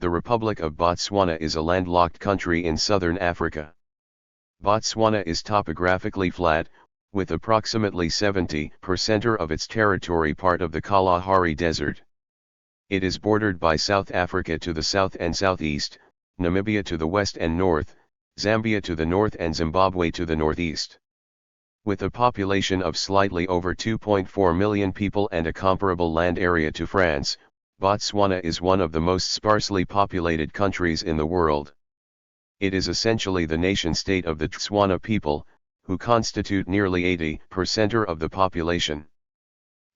The Republic of Botswana is a landlocked country in southern Africa. Botswana is topographically flat, with approximately 70% of its territory part of the Kalahari Desert. It is bordered by South Africa to the south and southeast, Namibia to the west and north, Zambia to the north and Zimbabwe to the northeast. With a population of slightly over 2.4 million people and a comparable land area to France, Botswana is one of the most sparsely populated countries in the world. It is essentially the nation-state of the Tswana people, who constitute nearly 80% of the population.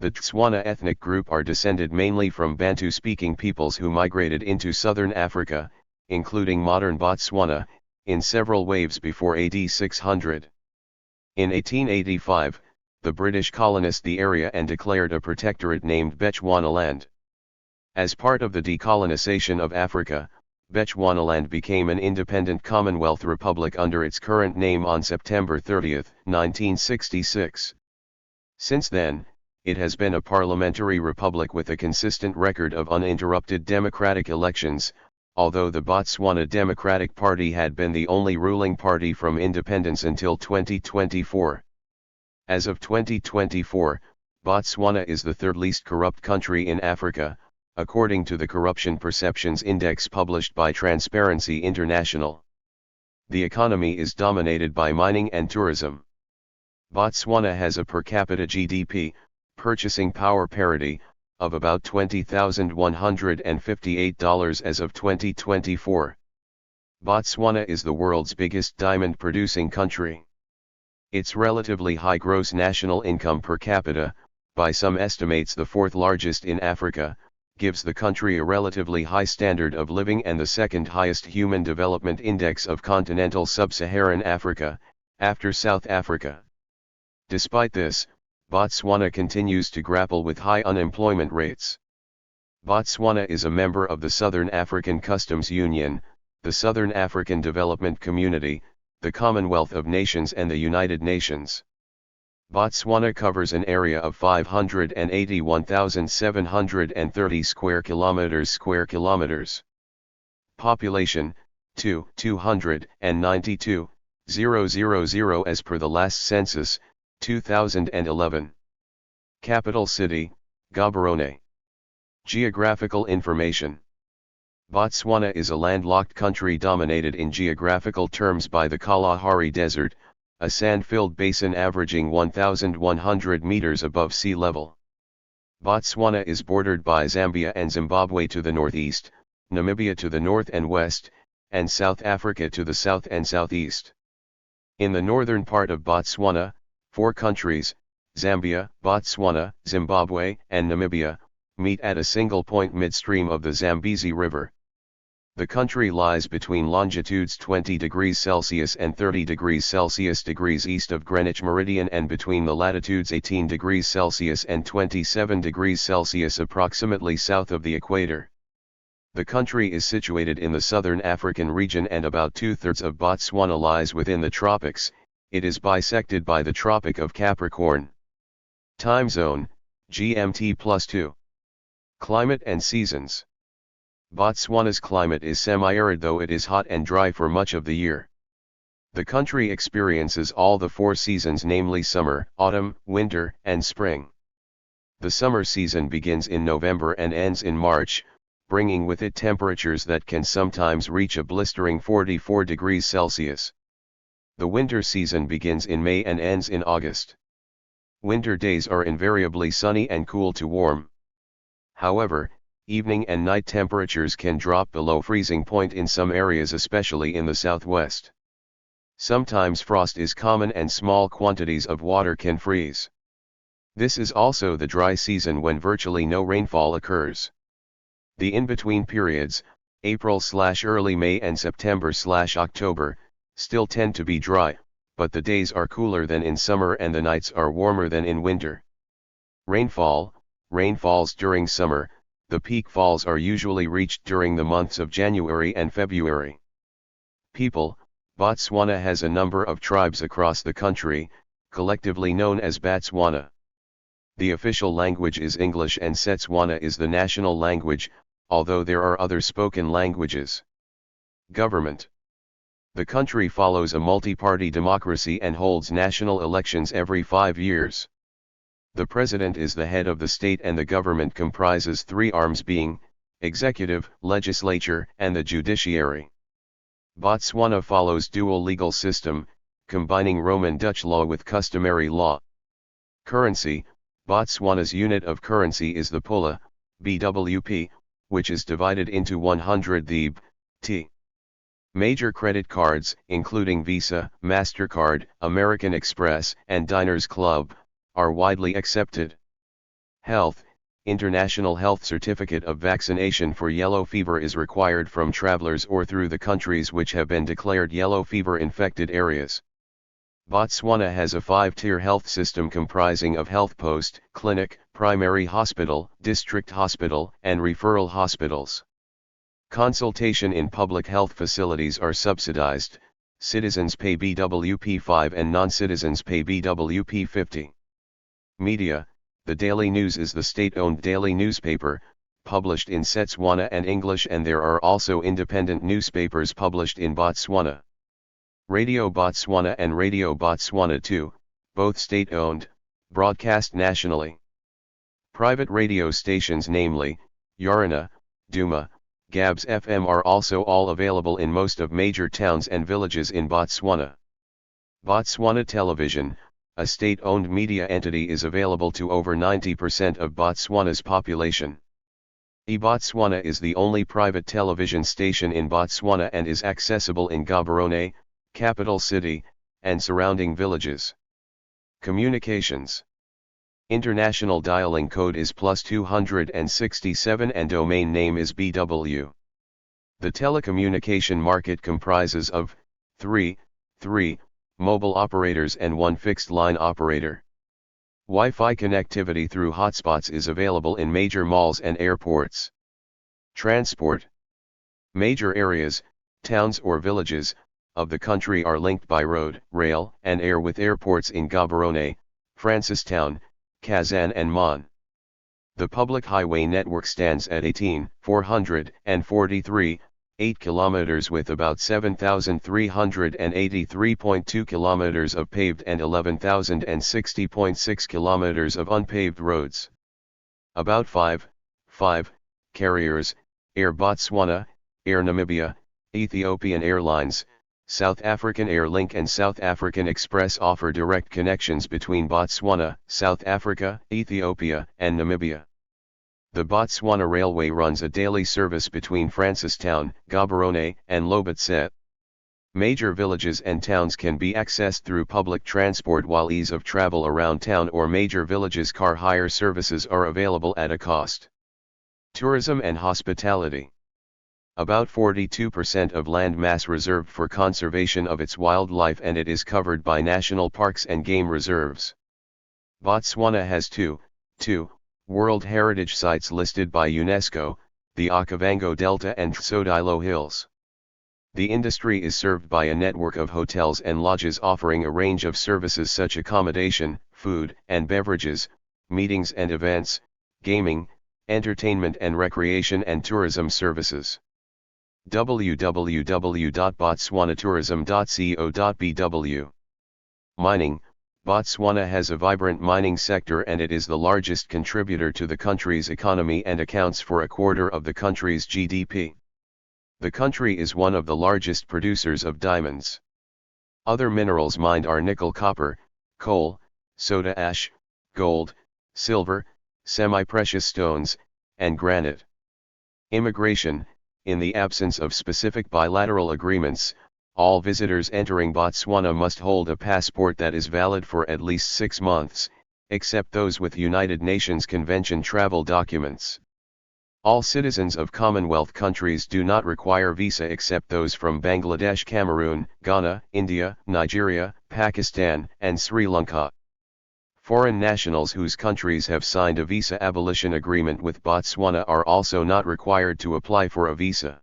The Tswana ethnic group are descended mainly from Bantu-speaking peoples who migrated into southern Africa, including modern Botswana, in several waves before AD 600. In 1885, the British colonized the area and declared a protectorate named Bechuanaland. As part of the decolonization of Africa, Bechuanaland became an independent Commonwealth republic under its current name on September 30, 1966. Since then, it has been a parliamentary republic with a consistent record of uninterrupted democratic elections, although the Botswana Democratic Party had been the only ruling party from independence until 2024. As of 2024, Botswana is the third least corrupt country in Africa, according to the Corruption Perceptions Index published by Transparency International. The economy is dominated by mining and tourism. Botswana has a per capita GDP, purchasing power parity, of about $20,158 as of 2024. Botswana is the world's biggest diamond-producing country. Its relatively high gross national income per capita, by some estimates the fourth largest in Africa, gives the country a relatively high standard of living and the second highest Human Development Index of continental sub-Saharan Africa, after South Africa. Despite this, Botswana continues to grapple with high unemployment rates. Botswana is a member of the Southern African Customs Union, the Southern African Development Community, the Commonwealth of Nations and the United Nations. Botswana covers an area of 581,730 square kilometers. Population, 292,000 as per the last census, 2011. Capital city, Gaborone. Geographical information. Botswana is a landlocked country dominated in geographical terms by the Kalahari Desert, a sand-filled basin averaging 1,100 meters above sea level. Botswana is bordered by Zambia and Zimbabwe to the northeast, Namibia to the north and west, and South Africa to the south and southeast. In the northern part of Botswana, 4 countries, Zambia, Botswana, Zimbabwe, and Namibia, meet at a single point midstream of the Zambezi River. The country lies between longitudes 20 degrees Celsius and 30 degrees Celsius east of Greenwich Meridian and between the latitudes 18 degrees Celsius and 27 degrees Celsius approximately south of the equator. The country is situated in the southern African region and about 2/3 of Botswana lies within the tropics. It is bisected by the Tropic of Capricorn. Time zone, GMT+2. Climate and seasons. Botswana's climate is semi-arid though it is hot and dry for much of the year. The country experiences all the 4 seasons, namely summer, autumn, winter, and spring. The summer season begins in November and ends in March, bringing with it temperatures that can sometimes reach a blistering 44 degrees Celsius. The winter season begins in May and ends in August. Winter days are invariably sunny and cool to warm. However, evening and night temperatures can drop below freezing point in some areas, especially in the southwest. Sometimes frost is common and small quantities of water can freeze. This is also the dry season when virtually no rainfall occurs. The in-between periods, April/early May and September/October, still tend to be dry, but the days are cooler than in summer and the nights are warmer than in winter. Rainfalls during summer. The peak falls are usually reached during the months of January and February. People. Botswana has a number of tribes across the country, collectively known as Botswana. The official language is English and Setswana is the national language, although there are other spoken languages. Government. The country follows a multi-party democracy and holds national elections every 5 years. The president is the head of the state and the government comprises three arms being, executive, legislature, and the judiciary. Botswana follows dual legal system, combining Roman Dutch law with customary law. Currency. Botswana's unit of currency is the pula, BWP, which is divided into 100 the T. Major credit cards, including Visa, MasterCard, American Express, and Diners Club, are widely accepted. Health. International health certificate of vaccination for yellow fever is required from travelers or through the countries which have been declared yellow fever infected areas. Botswana has a 5-tier health system comprising of health post, clinic, primary hospital, district hospital, and referral hospitals. Consultation in public health facilities are subsidized, citizens pay BWP 5 and non-citizens pay BWP 50. Media. The Daily News is the state-owned daily newspaper, published in Setswana and English, and there are also independent newspapers published in Botswana. Radio Botswana and Radio Botswana 2, both state-owned, broadcast nationally. Private radio stations namely, Yarana, Duma, Gabs FM are also all available in most of major towns and villages in Botswana. Botswana Television, a state-owned media entity, is available to over 90% of Botswana's population. eBotswana is the only private television station in Botswana and is accessible in Gaborone, capital city, and surrounding villages. Communications. International dialing code is +267 and domain name is BW. The telecommunication market comprises of 3 mobile operators and 1 fixed line operator. Wi-Fi connectivity through hotspots is available in major malls and airports. Transport. Major areas, towns or villages, of the country are linked by road, rail, and air with airports in Gaborone, Francistown, Kazan and Mon. The public highway network stands at 18,443, 8 kilometers with about 7,383.2 kilometers of paved and 11,060.6 kilometers of unpaved roads. About 5 carriers, Air Botswana, Air Namibia, Ethiopian Airlines, South African Airlink and South African Express offer direct connections between Botswana, South Africa, Ethiopia, and Namibia. The Botswana Railway runs a daily service between Francistown, Gaborone, and Lobetsep. Major villages and towns can be accessed through public transport, while ease of travel around town or major villages car hire services are available at a cost. Tourism and hospitality. About 42% of land mass reserved for conservation of its wildlife, and it is covered by national parks and game reserves. Botswana has two World Heritage Sites listed by UNESCO, the Okavango Delta and Tsodilo Hills. The industry is served by a network of hotels and lodges offering a range of services such as accommodation, food and beverages, meetings and events, gaming, entertainment and recreation and tourism services. www.botswanatourism.co.bw. Mining. Botswana has a vibrant mining sector and it is the largest contributor to the country's economy and accounts for a quarter of the country's GDP. The country is one of the largest producers of diamonds. Other minerals mined are nickel, copper, coal, soda ash, gold, silver, semi-precious stones, and granite. Immigration. In the absence of specific bilateral agreements, all visitors entering Botswana must hold a passport that is valid for at least 6 months, except those with United Nations Convention travel documents. All citizens of Commonwealth countries do not require visa except those from Bangladesh, Cameroon, Ghana, India, Nigeria, Pakistan, and Sri Lanka. Foreign nationals whose countries have signed a visa abolition agreement with Botswana are also not required to apply for a visa.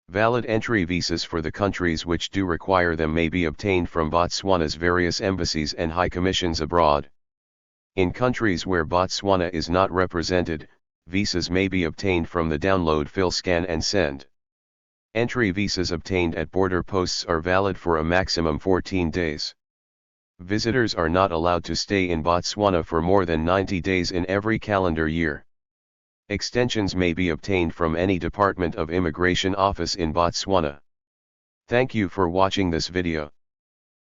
Valid entry visas for the countries which do require them may be obtained from Botswana's various embassies and high commissions abroad. In countries where Botswana is not represented, visas may be obtained from the download, fill, scan and send. Entry visas obtained at border posts are valid for a maximum 14 days. Visitors are not allowed to stay in Botswana for more than 90 days in every calendar year. Extensions may be obtained from any Department of Immigration office in Botswana. Thank you for watching this video.